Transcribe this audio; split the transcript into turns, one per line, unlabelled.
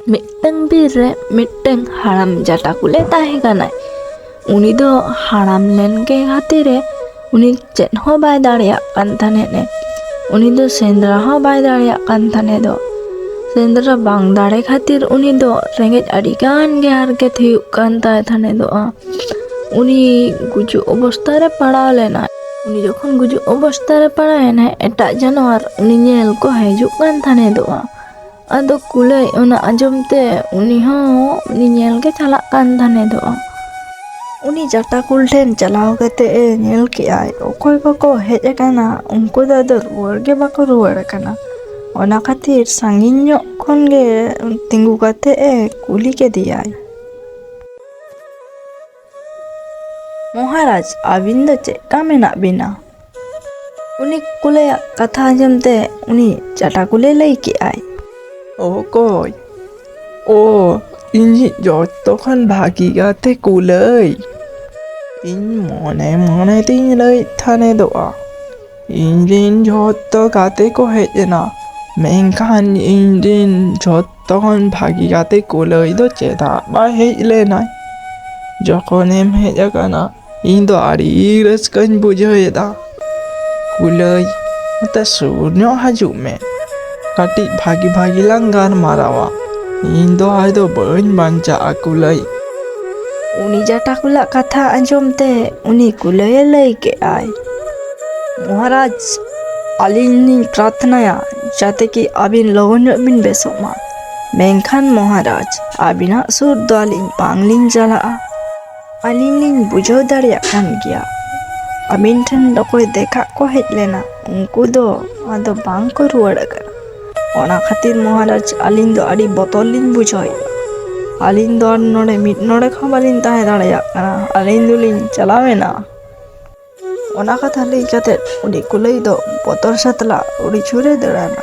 मिट्टन बीर रे मिट्टन हाड़ाम जटा कुले ताहे कानाय। उनी दो हाड़ाम लेन के खातिर उनी चेद हो बाय दाड़ेयाग कान थाने ने। उनी दो सेंद्रा हो बाय दाड़ेयाग कान थाने दो। सेंद्रा बांग दाड़े खातिर उनी दो रेंगेज आड़ी गान गे हारकेत हुयुग कान ताय थाने दो। उनी गुजु अवस्था रे पड़ाव लेना। उनी जखन गुजु अवस्था रे पड़ायना एटा जानवर उनी नेल को हिजुग कान थाने दो। आदो कुलई उना आंजमते उनी नेल के चलाग कान थाने दो। उनी जटा कुल ठेन चलाव कते नेल के आय ओकोय कोको हेज आकाना उनको दो आदो रुवाड़ गे बाको रुवाड़ आकाना। ओना खातिर सांगिन ᱧᱚᱜ खन गे तिंगु कते कुली के दियाय। महाराज आबिन दो चेका मेनाग बिना? उनी कुलैया कथा आंजमते उनी जटा कुले लई के आय।
ओकोय ओ इᱧ जतो खन भागी गाते कुलई इᱧ मने मने तिᱧ लई थाने दोआ इᱧ रिन जतो गाते को हेजना मेंखान इᱧ रिन जतो खन भागी गाते कुलई दो चेदा बा हेज लेनाय जखनेम हेज आकाना इᱧ दो आड़ी रस्काñ बुझायदा कुलई मते सुर ᱧᱚᱜ हाजुग मे काटी भागी भागी लांग गार मारावा इᱧ दो आय दो बाñ बांचाआ कुलई।
उनी जटा कुला कथा आंजमते उनी कुलई लई के आय। महाराज आलिनी प्रार्थनाया जाते कि आबिन लगन बिन बेसोमा। मेंखान महाराज आबिना सुर दो आलिन बांगलिन चलाआ। आलिन बुझाव दाड़ेयाग कान गिया आबिन ठेन अकोय देखा को हेज लेना उनको दो आदो बांग को रुवाड़ आकाना। ओना खातिर महाराज आलिन दो आड़ी बतौर लिन बुझावेदा। आलिन दो नोड़े मिट नोड़े खो बालिन ताहे दाड़ेयाग काना आलिन दुलिन चलावेना। ओना कथा लई कते उनी कुलई दो बतौर सातला उड़ी छुरे दाड़ाना।